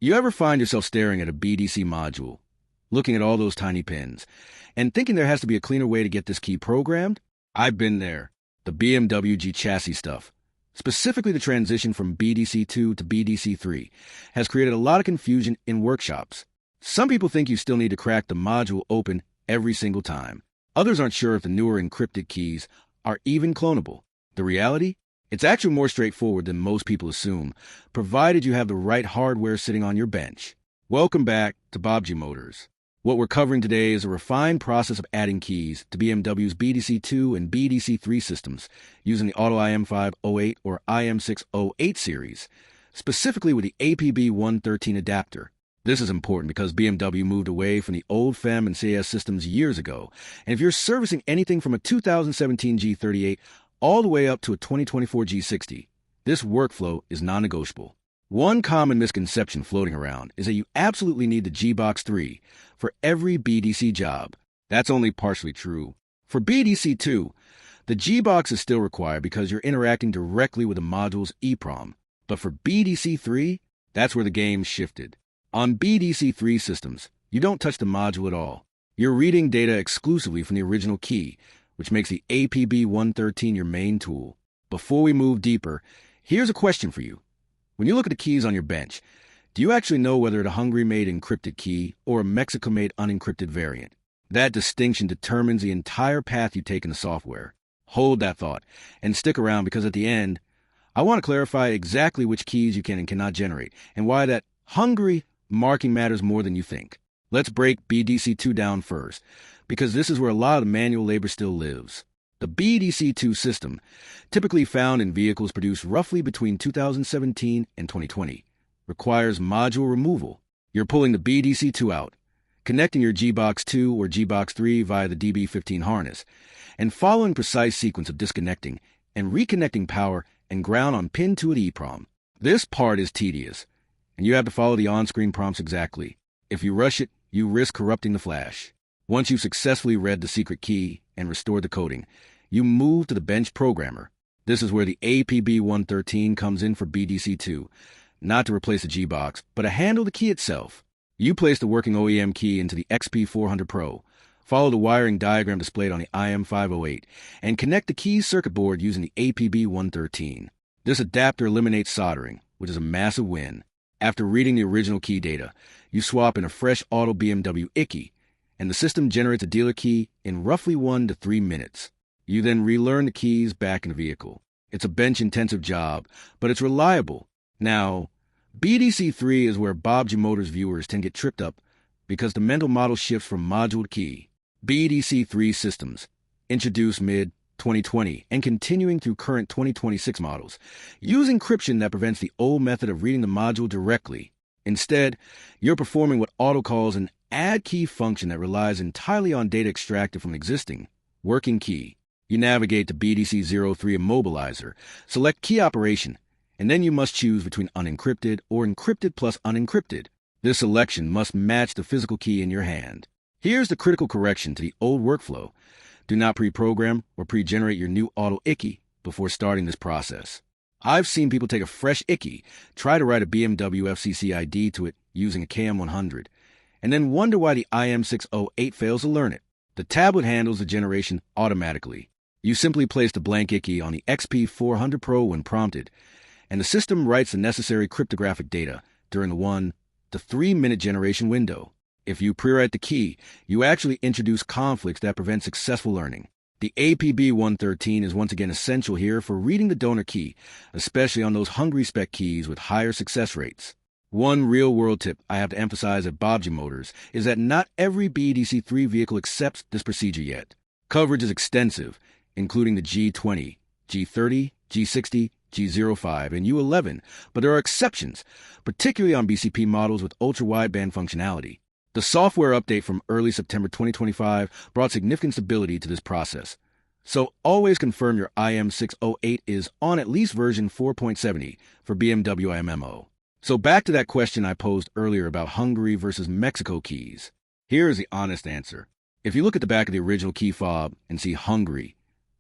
You ever find yourself staring at a BDC module, looking at all those tiny pins, and thinking there has to be a cleaner way to get this key programmed? I've been there. The BMW G chassis stuff, specifically the transition from BDC2 to BDC3, has created a lot of confusion in workshops. Some people think you still need to crack the module open every single time. Others aren't sure if the newer encrypted keys are even clonable. The reality? It's actually more straightforward than most people assume, provided you have the right hardware sitting on your bench. Welcome back to Baabji Motors. What we're covering today is a refined process of adding keys to BMW's BDC2 and BDC3 systems using the Autel IM508 or IM608 series, specifically with the APB113 adapter. This is important because BMW moved away from the old FEM and CAS systems years ago, and if you're servicing anything from a 2017 G38 all the way up to a 2024 G60, this workflow is non-negotiable. One common misconception floating around is that you absolutely need the G-Box 3 for every BDC job. That's only partially true. For BDC2, the G-Box is still required because you're interacting directly with the module's EEPROM. But for BDC3, that's where the game shifted. On BDC3 systems, you don't touch the module at all. You're reading data exclusively from the original key, which makes the APB113 your main tool. Before we move deeper, here's a question for you. When you look at the keys on your bench, do you actually know whether it's a Hungary-made encrypted key or a Mexico-made unencrypted variant? That distinction determines the entire path you take in the software. Hold that thought and stick around because at the end, I want to clarify exactly which keys you can and cannot generate and why that Hungary marking matters more than you think. Let's break BDC2 down first, because this is where a lot of the manual labor still lives. The BDC2 system, typically found in vehicles produced roughly between 2017 and 2020, requires module removal. You're pulling the BDC2 out, connecting your G-Box 2 or G-Box 3 via the DB15 harness, and following precise sequence of disconnecting and reconnecting power and ground on pin 2 at EEPROM. This part is tedious, and you have to follow the on-screen prompts exactly. If you rush it, you risk corrupting the flash. Once you've successfully read the secret key and restored the coding, you move to the bench programmer. This is where the APB113 comes in for BDC2, not to replace the G-Box, but to handle the key itself. You place the working OEM key into the XP400 Pro, follow the wiring diagram displayed on the IM508, and connect the key's circuit board using the APB113. This adapter eliminates soldering, which is a massive win. After reading the original key data, you swap in a fresh Autel BMW ICKY, and the system generates a dealer key in roughly 1 to 3 minutes. You then relearn the keys back in the vehicle. It's a bench-intensive job, but it's reliable. Now, BDC3 is where Baabji Motors viewers tend to get tripped up because the mental model shifts from module to key. BDC3 systems, introduced mid-2020 and continuing through current 2026 models, use encryption that prevents the old method of reading the module directly. Instead, you're performing what Autel calls an add key function that relies entirely on data extracted from existing working key. You navigate to BDC03 Immobilizer, select key operation, and then you must choose between unencrypted or encrypted plus unencrypted. This selection must match the physical key in your hand. Here's the critical correction to the old workflow. Do not pre-program or pre-generate your new Autel ICKY before starting this process. I've seen people take a fresh ICKY, try to write a BMW FCC ID to it using a KM100, and then wonder why the IM608 fails to learn it. The tablet handles the generation automatically. You simply place the blank ICKY on the XP400 Pro when prompted, and the system writes the necessary cryptographic data during the 1 to 3 minute generation window. If you pre-write the key, you actually introduce conflicts that prevent successful learning. The APB113 is once again essential here for reading the donor key, especially on those Hungary spec keys with higher success rates. One real-world tip I have to emphasize at Baabji Motors is that not every BDC3 vehicle accepts this procedure yet. Coverage is extensive, including the G20, G30, G60, G05, and U11, but there are exceptions, particularly on BCP models with ultra-wideband functionality. The software update from early September 2025 brought significant stability to this process. So always confirm your IM608 is on at least version 4.70 for BMW IMMO. So back to that question I posed earlier about Hungary versus Mexico keys. Here is the honest answer. If you look at the back of the original key fob and see Hungary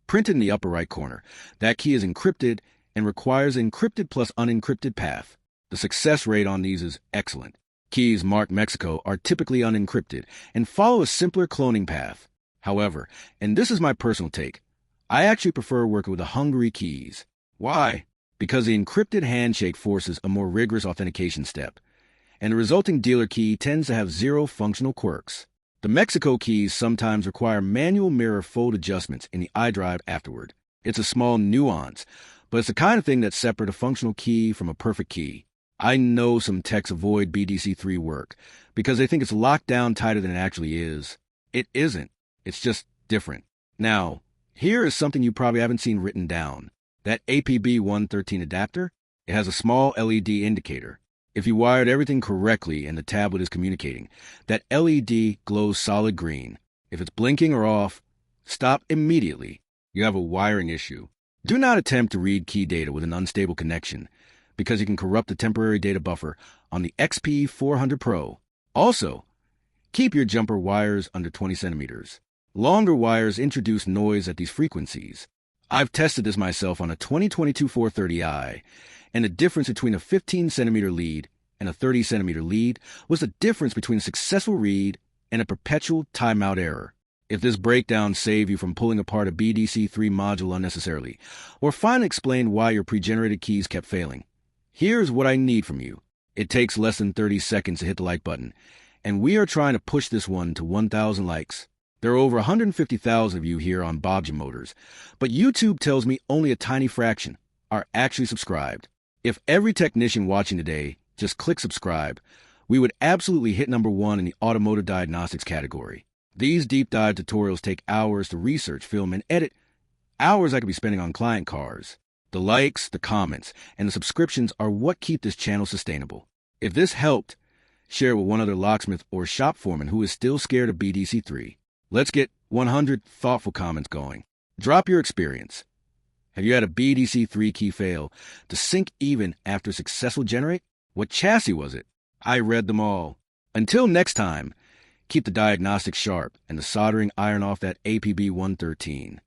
printed in the upper right corner, that key is encrypted and requires an encrypted plus unencrypted path. The success rate on these is excellent. Keys marked Mexico are typically unencrypted and follow a simpler cloning path. However, and this is my personal take, I actually prefer working with the Hungary keys. Why? Because the encrypted handshake forces a more rigorous authentication step, and the resulting dealer key tends to have zero functional quirks. The Mexico keys sometimes require manual mirror fold adjustments in the iDrive afterward. It's a small nuance, but it's the kind of thing that separates a functional key from a perfect key. I know some techs avoid BDC3 work because they think it's locked down tighter than it actually is. It isn't. It's just different. Now, here is something you probably haven't seen written down. That APB113 adapter, it has a small LED indicator. If you wired everything correctly and the tablet is communicating, that LED glows solid green. If it's blinking or off, stop immediately. You have a wiring issue. Do not attempt to read key data with an unstable connection, because you can corrupt the temporary data buffer on the XP400 Pro. Also, keep your jumper wires under 20 centimeters. Longer wires introduce noise at these frequencies. I've tested this myself on a 2022 430i, and the difference between a 15-centimeter lead and a 30-centimeter lead was the difference between a successful read and a perpetual timeout error. If this breakdown saved you from pulling apart a BDC3 module unnecessarily, or finally explained why your pre-generated keys kept failing, here's what I need from you. It takes less than 30 seconds to hit the like button, and we are trying to push this one to 1,000 likes. There are over 150,000 of you here on Baabji Motors, but YouTube tells me only a tiny fraction are actually subscribed. If every technician watching today just click subscribe, we would absolutely hit #1 in the automotive diagnostics category. These deep dive tutorials take hours to research, film, and edit, hours I could be spending on client cars. The likes, the comments, and the subscriptions are what keep this channel sustainable. If this helped, share it with one other locksmith or shop foreman who is still scared of BDC3. Let's get 100 thoughtful comments going. Drop your experience. Have you had a BDC3 key fail to sync even after a successful generate? What chassis was it? I read them all. Until next time, keep the diagnostics sharp and the soldering iron off that APB113.